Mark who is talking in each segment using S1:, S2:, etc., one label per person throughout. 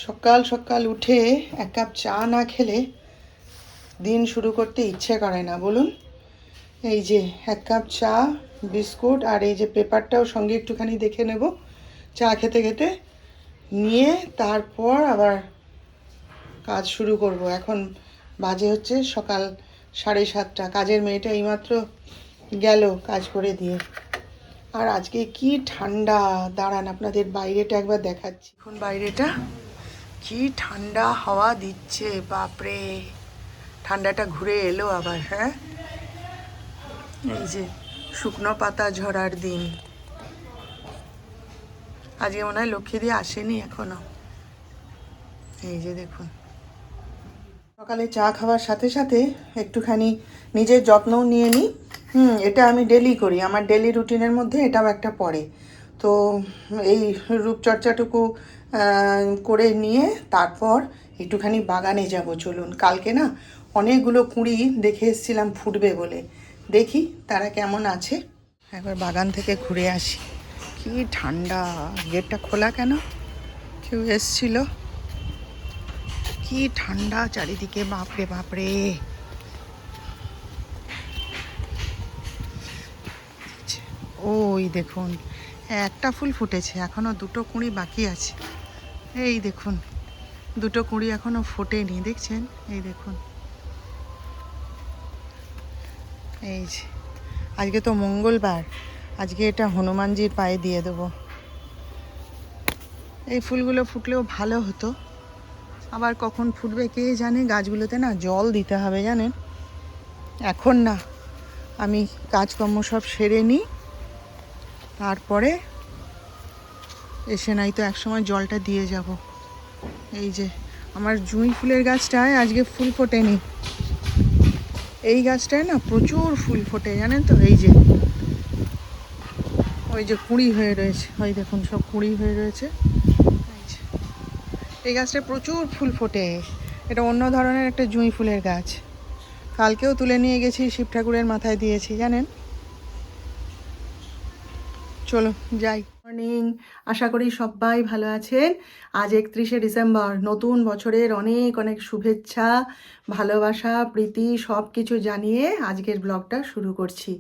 S1: সকাল সকাল উঠে এক কাপ চা না খেলে দিন শুরু করতে ইচ্ছে করে না, বলুন। এই যে এক কাপ চা, বিস্কুট আর এই যে পেপারটাও সঙ্গে একটুখানি দেখে নেব চা খেতে খেতে, নিয়ে তারপর আবার কাজ শুরু করব। এখন বাজে হচ্ছে সকাল 7:30। কাজের মেয়েটা এইমাত্র গেল কাজ করে দিয়ে। আর আজকে কি ঠান্ডা, দাঁড়ান আপনাদের বাইরেটা একবার দেখাচ্ছি। এখন বাইরেটা কি ঠান্ডা হাওয়া দিচ্ছে, বাপরে। ঠান্ডাটা ঘুরে এলো আবার। হ্যাঁ, এই যে শুকনো পাতা ঝরার দিন। আজকে মনে হয় লক্ষ্মী দিয়ে আসেনি এখনো। এই যে দেখুন, সকালে চা খাওয়ার সাথে সাথে একটুখানি নিজের যত্নও নিয়ে নিই। এটা আমি ডেলি করি, আমার ডেলি রুটিনের মধ্যে এটাও একটা পড়ে। তো এই রূপচর্চাটুকু করে নিয়ে তারপর একটুখানি বাগানে যাব। চলুন, কালকে না অনেকগুলো কুঁড়ি দেখে এসেছিলাম ফুটবে বলে, দেখি তারা কেমন আছে। একবার বাগান থেকে ঘুরে আসি। কি ঠান্ডা, গেটটা খোলা কেন? কেউ এসছিল? কি ঠান্ডা চারিদিকে, বাপরে বাপরে। ওই দেখুন, একটা ফুল ফুটেছে, এখনো দুটো কুঁড়ি বাকি আছে। এই দেখুন, দুটো কুঁড়ি এখনো ফোটেনি, দেখছেন? এই দেখুন, এই যে আজকে তো মঙ্গলবার, আজকে এটা হনুমানজির পায়ে দিয়ে দেবো। এই ফুলগুলো ফুটলেও ভালো হতো, আবার কখন ফুটবে কে জানে। গাছগুলোতে না জল দিতে হবে জানেন। এখন না, আমি কাজকর্ম সব সেরে নিই, তারপরে এসে নাই তো একসময় জলটা দিয়ে যাব। এই যে আমার জুঁই ফুলের গাছটায় আজকে ফুল ফোটেনি। এই গাছটায় না প্রচুর ফুল ফোটে জানেন তো। এই যে ওই যে কুঁড়ি হয়ে রয়েছে, ওই দেখুন সব কুঁড়ি হয়ে রয়েছে। এই গাছটায় প্রচুর ফুল ফোটে। এটা অন্য ধরনের একটা জুঁই ফুলের গাছ। কালকেও তুলে নিয়ে গেছি, শিব ঠাকুরের মাথায় দিয়েছি জানেন। চলো যাই। মর্নিং, আশা করি সবাই ভালো আছেন। আজ 31শে ডিসেম্বর, নতুন বছরের অনেক অনেক শুভেচ্ছা, ভালোবাসা, প্রীতি সব কিছু জানিয়ে আজকের ব্লগটা শুরু করছি।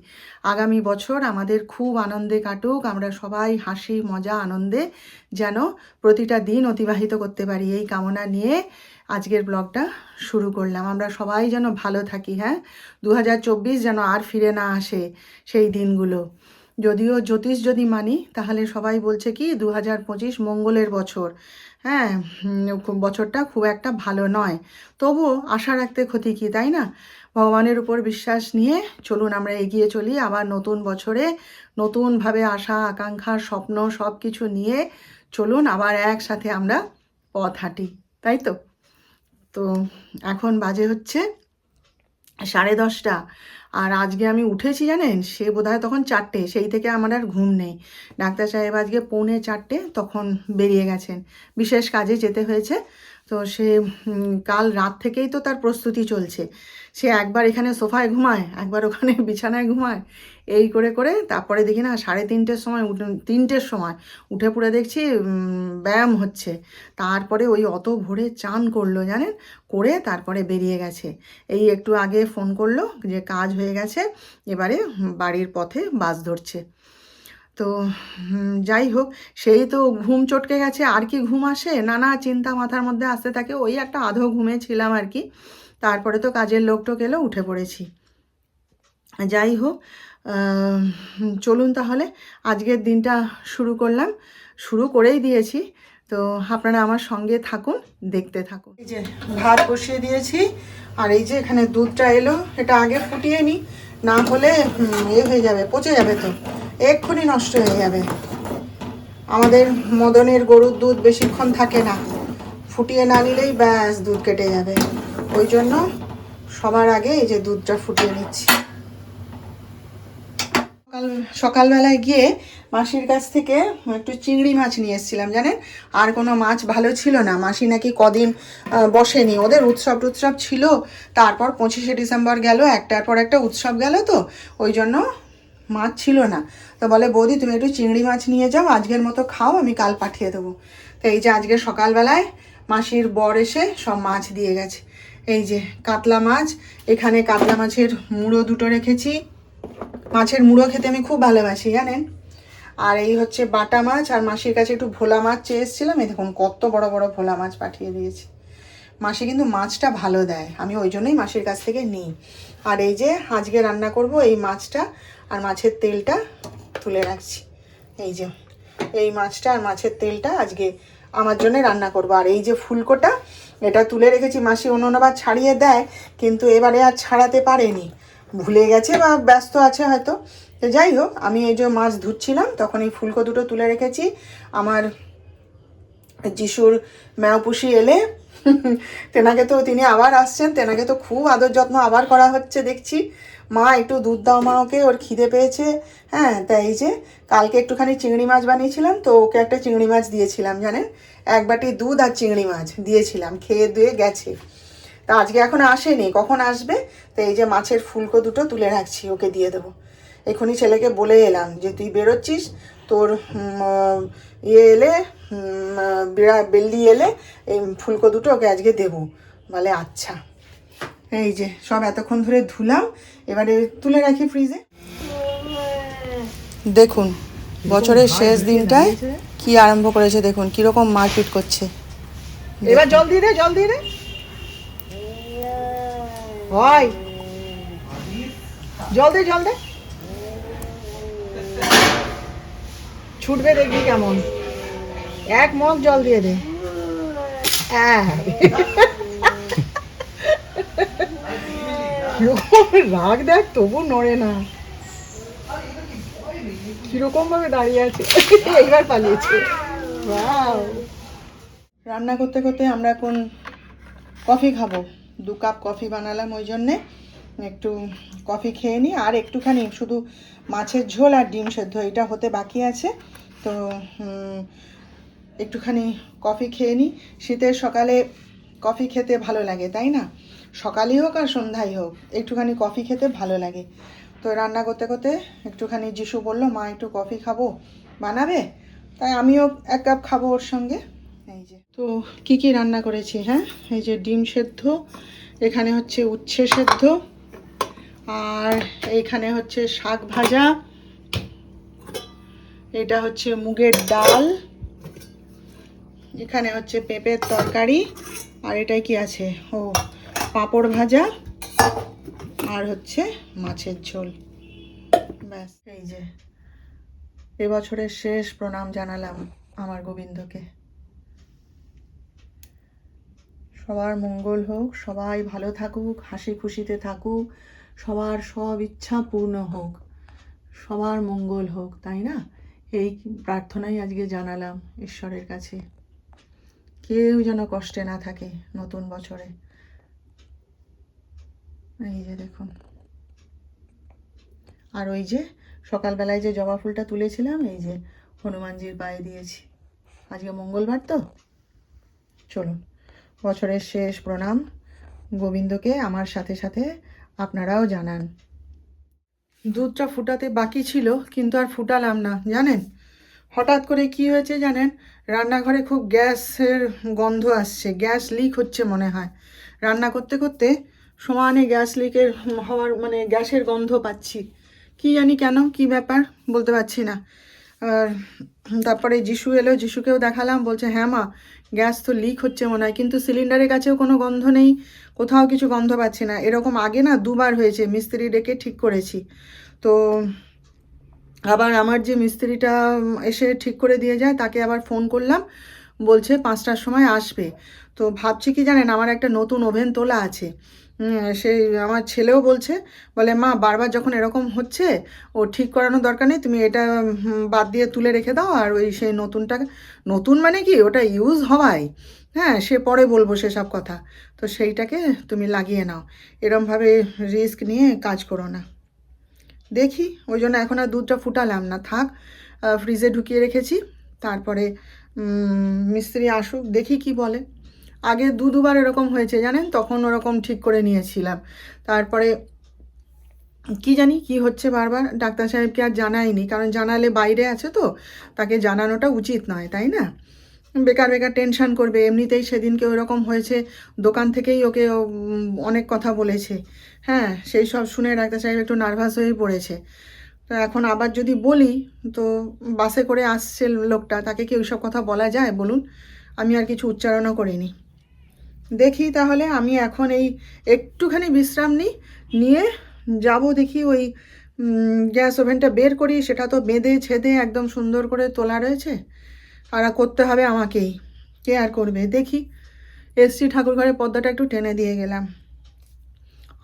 S1: আগামী বছর আমাদের খুব আনন্দে কাটুক, আমরা সবাই হাসি মজা আনন্দে যেন প্রতিটা দিন অতিবাহিত করতে পারি, এই কামনা নিয়ে আজকের ব্লগটা শুরু করলাম। আমরা সবাই যেন ভালো থাকি। হ্যাঁ, 2024 যেন আর ফিরে না আসে সেই দিনগুলো। যদিও জ্যোতিষ যদি মানি, তাহলে সবাই বলছে কি 2025 মঙ্গলের বছর। হ্যাঁ, বছরটা খুব একটা ভালো নয়, তবুও আশা রাখতে ক্ষতি কি, তাই না? ভগবানের উপর বিশ্বাস নিয়ে চলুন আমরা এগিয়ে চলি। আবার নতুন বছরে নতুনভাবে আশা আকাঙ্ক্ষা স্বপ্ন সব কিছু নিয়ে চলুন আবার একসাথে আমরা পথ হাঁটি, তাই তো। তো এখন বাজে হচ্ছে 10:30, আর আজকে আমি উঠেছি জানেন, সে বোধহয় তখন 4টে, সেই থেকে আমার আর ঘুম নেই। ডাক্তার সাহেব আজকে 3:45 তখন বেরিয়ে গেছেন, বিশেষ কাজে যেতে হয়েছে। তো সে কাল রাত থেকেই তো তার প্রস্তুতি চলছে। সে একবার এখানে সোফায় ঘুমায়, একবার ওখানে বিছানায় ঘুমায়, এই করে করে তারপরে দেখি না 3:30-র সময় 3টের সময় উঠে পড়ে দেখছি ব্যায়াম হচ্ছে। তারপরে ওই অত ভোরে চান করলো জানেন, করে তারপরে বেরিয়ে গেছে। এই একটু আগে ফোন করলো যে কাজ হয়ে গেছে, এবারে বাড়ির পথে বাস ধরছে। তো যাই হোক, সেই তো ঘুম চটকে গেছে, আর কি ঘুম আসে, নানা চিন্তা মাথার মধ্যে আসতে থাকে। ওই একটা আধো ঘুমিয়েছিলাম আর কি। তারপরে তো কাজের লোকটোক এলো, উঠে পড়েছি। যাই হোক, চলুন তাহলে আজকের দিনটা শুরু করলাম, শুরু করেই দিয়েছি। তো আপনারা আমার সঙ্গে থাকুন, দেখতে থাকুন। এই যে ভাত বসিয়ে দিয়েছি, আর এই যে এখানে দুধটা এলো, এটা আগে ফুটিয়ে নিই, না হলে হয়ে যাবে, পচে যাবে, তো এক্ষুনি নষ্ট হয়ে যাবে। আমাদের মদনের গরুর দুধ বেশিক্ষণ থাকে না, ফুটিয়ে না নিলেই ব্যাস দুধ কেটে যাবে। ওই জন্য সবার আগে এই যে দুধটা ফুটিয়ে নিচ্ছি। সকালবেলায় গিয়ে মাসির কাছ থেকে একটু চিংড়ি মাছ নিয়ে এসেছিলাম জানেন। আর কোনো মাছ ভালো ছিল না, মাসি নাকি কদিন বসেনি, ওদের উৎসব ছিল। তারপর 25শে ডিসেম্বর গেল, একটার পর একটা উৎসব গেল, তো ওই জন্য মাছ ছিল না। তো বলে বৌদি তুমি একটু চিংড়ি মাছ নিয়ে যাও, আজকের মতো খাও, আমি কাল পাঠিয়ে দেবো। তো এই যে আজকে সকালবেলায় মাসির বর এসে সব মাছ দিয়ে গেছে। এই যে কাতলা মাছ, এখানে কাতলা মাছের মুড়ো দুটো রেখেছি। মাছের মুড়ো খেতে আমি খুব ভালোবাসি জানেন। আর এই হচ্ছে বাটা মাছ, আর মাসির কাছে একটু ভোলা মাছ চেয়ে এসেছিলাম, এই দেখুন কত বড় বড় ভোলা মাছ পাঠিয়ে দিয়েছি। মাসি কিন্তু মাছটা ভালো দেয়, আমি ওই জন্যই মাসির কাছ থেকে নিই। আর এই যে আজকে রান্না করব এই মাছটা আর মাছের তেলটা তুলে রাখছি। এই যে এই মাছটা আর মাছের তেলটা আজকে আমার জন্য রান্না করব। আর এই যে ফুলকোটা, এটা তুলে রেখেছি, মাসি অন্যবার ছাড়িয়ে দেয় কিন্তু এবারে আর ছাড়াতে পারেনি, ভুলে গেছে বা ব্যস্ত আছে হয়তো। তো যাই হোক, আমি এই যে মাছ ধুচ্ছিলাম তখন এই ফুলকো দুটো তুলে রেখেছি। আমার যিশুর ম্যাওপুষি এলে তেনাকে তো, তিনি আবার আসছেন, তেনাকে তো খুব আদর যত্ন আবার করা হচ্ছে দেখছি। মা একটু দুধ দাও মা ওকে, ওর খিদে পেয়েছে। হ্যাঁ, তাই এই যে কালকে একটুখানি চিংড়ি মাছ বানিয়েছিলাম, তো ওকে একটা চিংড়ি মাছ দিয়েছিলাম জানেন, এক বাটি দুধ আর চিংড়ি মাছ দিয়েছিলাম, খেয়ে দিয়ে গেছে। তা আজকে এখন আসেনি, কখন আসবে। তো এই যে মাছের ফুলকো দুটো তুলে রাখছি, ওকে দিয়ে দেবো। এখনই ছেলেকে বলে এলাম যে তুই বেরোচ্ছিস, তোর ইয়ে এলে, বেল্লি এলে এই ফুলকো দুটো ওকে আজকে দেবো। বলে আচ্ছা। এই যে সব এতক্ষণ ধরে ধুলাম, এবারে তুলে রাখি ফ্রিজে। দেখুন বছরের শেষ দিনটায় কি আরম্ভ করেছে, দেখুন কিরকম মারপিট করছে। এবার জল দিয়ে দে, জল দিয়ে দে। হয় জল দে, জল দে, ছুটবে দেখবি কেমন। এক মগ জল দিয়ে দে। রাগ দেখ, তবু নড়ে না, কিরকম ভাবে দাঁড়িয়ে আছে। এইবার পালিয়েছে। রান্না করতে করতে আমরা এখন কফি খাবো, 2 কাপ কফি বানালাম, ওই জন্যে একটু কফি খেয়ে নিই। আর একটুখানি শুধু মাছের ঝোল আর ডিম সেদ্ধ এটা হতে বাকি আছে, তো একটুখানি কফি খেয়ে নিই। শীতের সকালে কফি খেতে ভালো লাগে তাই না, সকালই হোক আর সন্ধ্যায় হোক একটুখানি কফি খেতে ভালো লাগে। তো রান্না করতে করতে একটুখানি যিশু বলল মা একটু কফি খাবো, বানাবে? তাই আমিও 1 কাপ খাবো ওর সঙ্গে। এই যে তো কি কি রান্না করেছি, হ্যাঁ, এই যে ডিম সেদ্ধ, এখানে হচ্ছে উচ্ছে সেদ্ধ, আর এইখানে হচ্ছে শাক ভাজা, এটা হচ্ছে মুগের ডাল, এখানে হচ্ছে পেঁপের তরকারি, আর এটাই কি আছে, ও পাঁপড় ভাজা, আর হচ্ছে মাছের ঝোল। ব্যাস, এই যে এবছরের শেষ প্রণাম জানালাম আমার গোবিন্দকে। সবার মঙ্গল হোক, সবাই ভালো থাকুক, হাসি খুশিতে থাকুক, সবার সব ইচ্ছা পূর্ণ হোক, সবার মঙ্গল হোক, তাই না? এই প্রার্থনাই আজকে জানালাম ঈশ্বরের কাছে, কেউ যেন কষ্টে না থাকে নতুন বছরে। এই যে দেখুন, আর ওই যে সকালবেলায় যে জবা ফুলটা তুলেছিলাম, এই যে হনুমানজির পায়ে দিয়েছি, আজকে মঙ্গলবার তো। চলুন, বছরের শেষ প্রণাম গোবিন্দকে আমার সাথে সাথে আপনারাও জানান। দুধটা ফুটাতে বাকি ছিল কিন্তু আর ফুটালাম না জানেন, হঠাৎ করে কি হয়েছে জানেন, রান্নাঘরে খুব গ্যাসের গন্ধ আসছে, গ্যাস লিক হচ্ছে মনে হয়। রান্না করতে করতে সমানে গ্যাস লিকের হওয়ার, মানে গ্যাসের গন্ধ পাচ্ছি, কি জানি কেন, কি ব্যাপার বলতে পারছি না। আর তারপরে যিশু এলো, যিশুকেও দেখালাম, বলছে হ্যাঁ মা গ্যাস তো লিক হচ্ছে মনে হয়, কিন্তু সিলিন্ডারের কাছেও কোনো গন্ধ নেই, কোথাও কিছু গন্ধ পাচ্ছি না। এরকম আগে না 2বার হয়েছে, মিস্ত্রি ডেকে ঠিক করেছি। তো আবার আমার যে মিস্ত্রিটা এসে ঠিক করে দিয়ে যায় তাকে আবার ফোন করলাম, বলছে 5টার সময় আসবে। তো ভাবছি কি জানেন, আমার একটা নতুন ওভেন তোলা আছে, সেই আমার ছেলেও বলছে, বলে মা বারবার যখন এরকম হচ্ছে ও ঠিক করানোর দরকার নেই, তুমি এটা বাদ দিয়ে তুলে রেখে দাও, আর ওই সেই নতুনটা, নতুন মানে কি ওটা ইউজ হওয়ায়, হ্যাঁ সে পরে বলবো সেসব কথা, তো সেইটাকে তুমি লাগিয়ে নাও, এরমভাবে রিস্ক নিয়ে কাজ করো না। দেখি, ওই জন্য এখন আর দুধটা ফুটালাম না, থাক, ফ্রিজে ঢুকিয়ে রেখেছি, তারপরে মিস্ত্রি আসুক দেখি কি বলে। আগে 2বার এরকম হয়েছে জানেন, তখন ওরকম ঠিক করে নিয়েছিলাম, তারপরে কি জানি কি হচ্ছে বারবার। ডাক্তার সাহেবকে আর জানাইনি, কারণ জানালে বাইরে আছে তো, তাকে জানানোটা উচিত নয় তাই না। বেকার বেকার টেনশন করবে। এমনিতেই সেদিনকে ওরকম হয়েছে, দোকান থেকেই ওকে অনেক কথা বলেছে। হ্যাঁ, সেই সব শুনে ডাক্তার সাহেব একটু নার্ভাস হয়ে পড়েছে। তো এখন আবার যদি বলি, তো বাসে করে আসছে লোকটা, তাকে কি ওইসব কথা বলা যায় বলুন? আমি আর কিছু উচ্চারণও করিনি। দেখি তাহলে আমি এখন এই একটুখানি বিশ্রাম নিয়ে যাব, দেখি ওই গ্যাস ওভেনটা বের করি। সেটা তো বেঁধে ছেদে একদম সুন্দর করে তোলা রয়েছে, আর করতে হবে আমাকেই, কে আর করবে। দেখি, এসছি ঠাকুরঘরের পর্দাটা একটু টেনে দিয়ে গেলাম।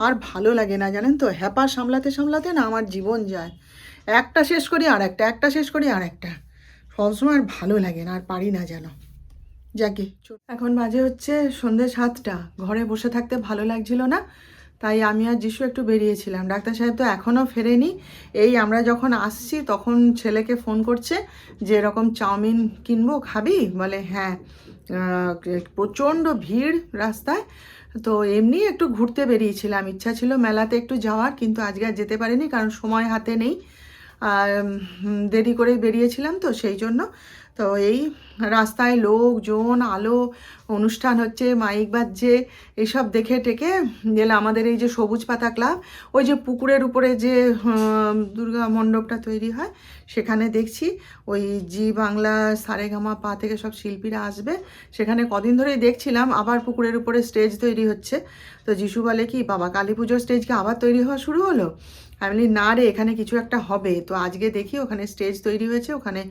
S1: আর ভালো লাগে না জানেন তো, হ্যাপা সামলাতে সামলাতে না আমার জীবন যায়। একটা শেষ করি আর একটা, একটা শেষ করি আর একটা, সবসময় আর ভালো লাগে না, আর পারি না যেন। যাকে এখন বাজে হচ্ছে সন্ধ্যে 7টা, ঘরে বসে থাকতে ভালো লাগছিল না, তাই আমি আর যিশু একটু বেরিয়েছিলাম। ডাক্তার সাহেব তো এখনও ফেরেনি। এই আমরা যখন আসছি তখন ছেলেকে ফোন করছে যে এরকম চাউমিন কিনবো, খাবি? বলে হ্যাঁ। প্রচণ্ড ভিড় রাস্তায়, তো এমনি একটু ঘুরতে বেরিয়েছিলাম, ইচ্ছা ছিল মেলাতে একটু যাওয়ার, কিন্তু আজকে আর যেতে পারিনি কারণ সময় হাতে নেই। আর দেরি করে বেরিয়েছিলাম তো সেই জন্য। তো এই রাস্তায় লোকজন, আলো, অনুষ্ঠান হচ্ছে, মাইক বাজছে, এইসব দেখে টেকে গেলে আমাদের এই যে সবুজ পাতা ক্লাব, ওই যে পুকুরের উপরে যে দুর্গা মণ্ডপটা তৈরি হয়, সেখানে দেখছি ওই জি বাংলা সারেগামা পা থেকে সব শিল্পীরা আসবে। সেখানে কদিন ধরেই দেখছিলাম আবার পুকুরের উপরে স্টেজ তৈরি হচ্ছে। তো যিশু বলে কি, বাবা কালী পুজোর স্টেজকে আবার তৈরি হওয়া শুরু হলো? আমি বলি না রে, এখানে কিছু একটা হবে। তো আজকে দেখি ওখানে স্টেজ তৈরি হয়েছে, ওখানে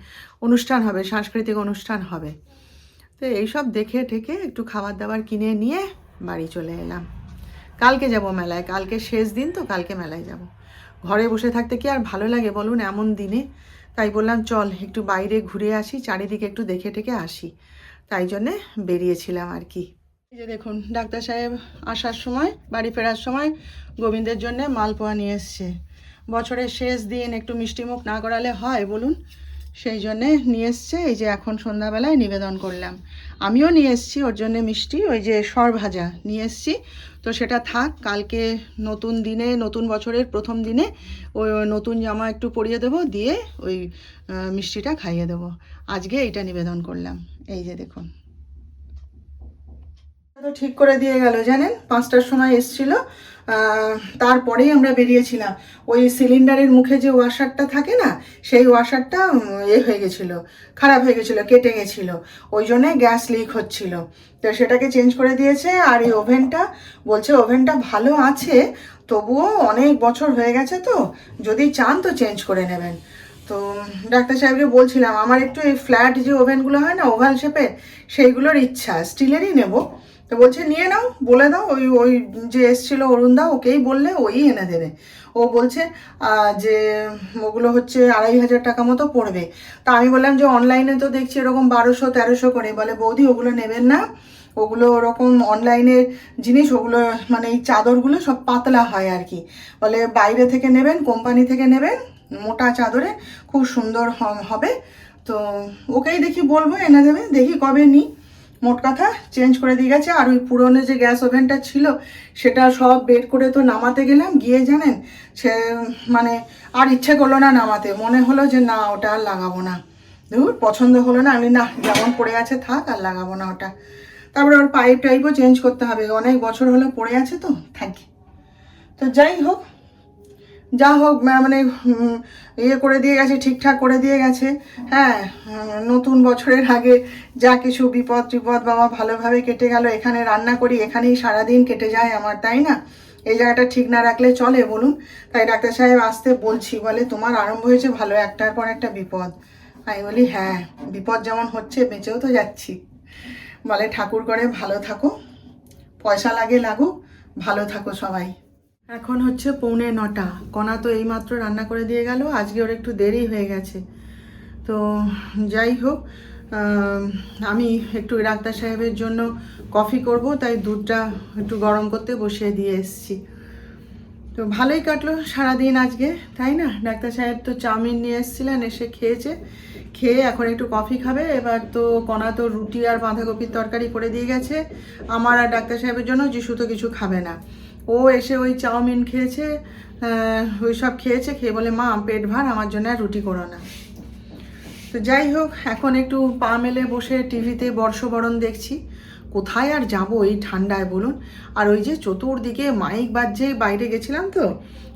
S1: অনুষ্ঠান হবে, সাংস্কৃতিক অনুষ্ঠান হবে। তো এইসব দেখে ঠেকে একটু খাবার দাবার কিনে নিয়ে বাড়ি চলে এলাম। কালকে যাব মেলায়, কালকে শেষ দিন তো, কালকে মেলায় যাব। ঘরে বসে থাকতে কি আর ভালো লাগে বলুন এমন দিনে? তাই বললাম চল একটু বাইরে ঘুরে আসি, চারিদিকে একটু দেখে ঠেকে আসি, তাই জন্যে বেরিয়েছিলাম আর কি। এই যে দেখুন, ডাক্তার সাহেব আসার সময়, বাড়ি ফেরার সময় গোবিন্দের জন্যে মালপোয়া নিয়ে এসছে। বছরের শেষ দিন একটু মিষ্টিমুখ না করালে হয় বলুন? সেই জন্যে নিয়ে এসছে। এই যে এখন সন্ধ্যাবেলায় নিবেদন করলাম। আমিও নিয়ে এসছি ওর জন্যে মিষ্টি, ওই যে সর ভাজা নিয়ে এসছি। তো সেটা থাক, কালকে নতুন দিনে, নতুন বছরের প্রথম দিনে ওই নতুন জামা একটু পরিয়ে দেবো, দিয়ে ওই মিষ্টিটা খাইয়ে দেবো। আজকে এইটা নিবেদন করলাম। এই যে দেখুন, তো ঠিক করে দিয়ে গেল জানেন, 5টার সময় এসছিল। তারপরেই আমরা বেরিয়েছিলাম। ওই সিলিন্ডারের মুখে যে ওয়াশারটা থাকে না, সেই ওয়াশারটা হয়ে গেছিলো, খারাপ হয়ে গেছিলো, কেটে গেছিলো, ওই জন্যে গ্যাস লিক হচ্ছিল। তো সেটাকে চেঞ্জ করে দিয়েছে। আর এই ওভেনটা বলছে ওভেনটা ভালো আছে, তবুও অনেক বছর হয়ে গেছে, তো যদি চান তো চেঞ্জ করে নেবেন। তো ডাক্তার সাহেবকে বলছিলাম আমার একটু এই ফ্ল্যাট যে ওভেনগুলো হয় না ওভাল শেপের, সেইগুলোর ইচ্ছা, স্টিলেরই নেব। তো বলছে নিয়ে নাও, বলে দাও, ওই ওই যে এসেছিলো অরুণদা, ওকেই বললে ওই এনে দেবে। ও বলছে যে ওগুলো হচ্ছে 2500 টাকা মতো পড়বে। তা আমি বললাম যে অনলাইনে তো দেখছি এরকম 1200-1300 করে। বলে বৌদি ওগুলো নেবেন না, ওগুলো ওরকম অনলাইনের জিনিস, ওগুলো মানে এই চাদরগুলো সব পাতলা হয় আর কি। বলে বাইরে থেকে নেবেন, কোম্পানি থেকে নেবেন, মোটা চাদরে খুব সুন্দর হবে। তো ওকেই দেখি বলবো এনে দেবে, দেখি কবে নিই। মোট কথা চেঞ্জ করে দিয়ে গেছে। আর ওই পুরনো যে গ্যাস ওভেনটা ছিল সেটা সব বের করে তো নামাতে গেলাম, গিয়ে জানেন সে মানে আর ইচ্ছে করলো না নামাতে, মনে হলো যে না ওটা আর লাগাবো না, ধুর পছন্দ হলো না। আমি না, যেমন পড়ে আছে থাক, আর লাগাবো না ওটা। তারপরে ওর পাইপ টাইপও চেঞ্জ করতে হবে, অনেক বছর হলো পড়ে আছে, তো থাকি। তো যাই হোক, যা হোক মানে ইয়ে করে দিয়ে গেছে, ঠিকঠাক করে দিয়ে গেছে। হ্যাঁ, নতুন বছরের আগে যা কিছু বিপদ টিপদ বাবা ভালোভাবে কেটে গেল। এখানে রান্না করি, এখানেই সারাদিন কেটে যায় আমার, তাই না? এই জায়গাটা ঠিক না রাখলে চলে বলুন? তাই ডাক্তার সাহেব আসতে বলছি, বলে তোমার আরম্ভ হয়েছে ভালো, একটার পর একটা বিপদ। আমি বলি হ্যাঁ, বিপদ যেমন হচ্ছে বেঁচেও তো যাচ্ছি। বলে ঠাকুর করে ভালো থাকো, পয়সা লাগে লাগুক, ভালো থাকো সবাই। এখন হচ্ছে 8:45। কণা তো এইমাত্র রান্না করে দিয়ে গেল, আজকে ওর একটু দেরি হয়ে গেছে। তো যাই হোক, আমি একটু ডাক্তার সাহেবের জন্য কফি করব, তাই দুধটা একটু গরম করতে বসিয়ে দিয়ে এসেছি। তো ভালোই কাটলো সারাদিন আজকে, তাই না? ডাক্তার সাহেব তো চাউমিন নিয়ে এসেছিলেন, এসে খেয়েছে, খেয়ে এখন একটু কফি খাবে। এবার তো কণা তো রুটি আর বাঁধাকপির তরকারি করে দিয়ে গেছে আমার আর ডাক্তার সাহেবের জন্য। যিশু তো কিছু খাবে না, ও এসে ওই চাউমিন খেয়েছে, ওই সব খেয়েছে, খেয়ে বলে মা পেট ভার, আমার জন্য আর রুটি করো না। তো যাই হোক, এখন একটু পা মেলে বসে টিভিতে বর্ষবরণ দেখছি। কোথায় আর যাব এই ঠান্ডায় বলুন। আর ওই যে চতুর্দিকে মাইক বাজছে, বাইরে গেছিলাম তো,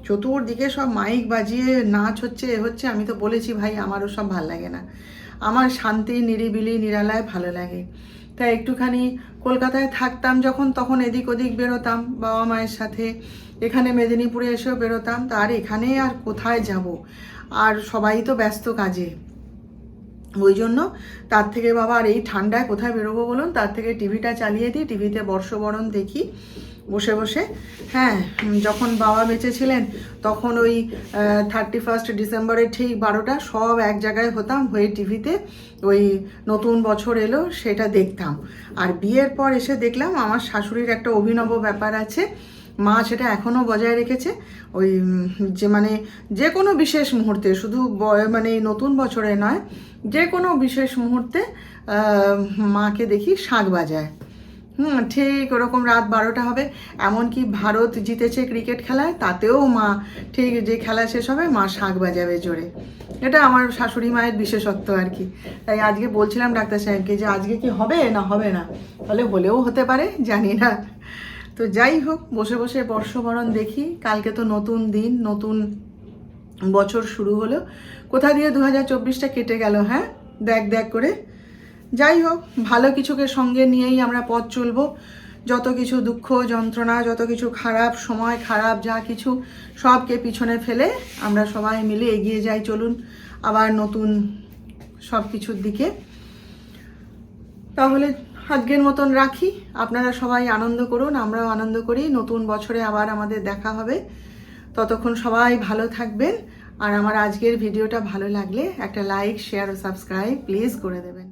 S1: চতুর্দিকে সব মাইক বাজিয়ে নাচ হচ্ছে এ হচ্ছে। আমি তো বলেছি ভাই আমারও সব ভাল লাগে না, আমার শান্তি নিরিবিলি নিরালায় ভালো লাগে। তাই একটুখানি কলকাতায় থাকতাম যখন, তখন এদিক ওদিক বেরোতাম বাবা মায়ের সাথে, এখানে মেদিনীপুরে এসেও বেরোতাম। তা আর এখানে আর কোথায় যাব, আর সবাই তো ব্যস্ত কাজে, ওই জন্য তার থেকে বাবা আর এই ঠান্ডায় কোথায় বেরোবো বলুন, তার থেকে টিভিটা চালিয়ে দিই, টিভিতে বর্ষবরণ দেখি বসে বসে। হ্যাঁ, যখন বাবা বেঁচে ছিলেন তখন ওই 31 ডিসেম্বরের ঠিক 12টা সব এক জায়গায় হতাম, হয়ে টিভিতে ওই নতুন বছর এলো সেটা দেখতাম। আর বিয়ের পর এসে দেখলাম আমার শাশুড়ির একটা অভিনব ব্যাপার আছে, মা সেটা এখনও বজায় রেখেছে। ওই যে মানে যে কোনো বিশেষ মুহূর্তে, শুধু মানে নতুন বছরে নয়, যে কোনো বিশেষ মুহূর্তে মাকে দেখি শাঁখ বাজায়। ঠিক ওরকম রাত 12টা হবে, এমনকি ভারত জিতেছে ক্রিকেট খেলায়, তাতেও মা ঠিক যে খেলা শেষ হবে মা শাঁখ বাজাবে জোরে। এটা আমার শাশুড়ি মায়ের বিশেষত্ব আর কি। তাই আজকে বলছিলাম ডাক্তার সাহেবকে যে আজকে কি হবে না হবে না, তাহলে হলেও হতে পারে, জানি না। তো যাই হোক, বসে বসে বর্ষবরণ দেখি। কালকে তো নতুন দিন, নতুন বছর শুরু হলো। কোথা দিয়ে 2024টা কেটে গেল, হ্যাঁ, দেখ দেখ করে। যাই হোক, ভালো কিছুকে সঙ্গে নিয়েই আমরা পথ চলবো। যত কিছু দুঃখ যন্ত্রণা, যত কিছু খারাপ সময়, খারাপ যা কিছু, সবকে পিছনে ফেলে আমরা সবাই মিলে এগিয়ে যাই। চলুন আবার নতুন সব কিছুর দিকে। তাহলে আজকের মতন রাখি, আপনারা সবাই আনন্দ করুন, আমরাও আনন্দ করি। নতুন বছরে আবার আমাদের দেখা হবে, ততক্ষণ সবাই ভালো থাকবেন। আর আমার আজকের ভিডিওটা ভালো লাগলে একটা লাইক, শেয়ার ও সাবস্ক্রাইব প্লিজ করে দেবেন।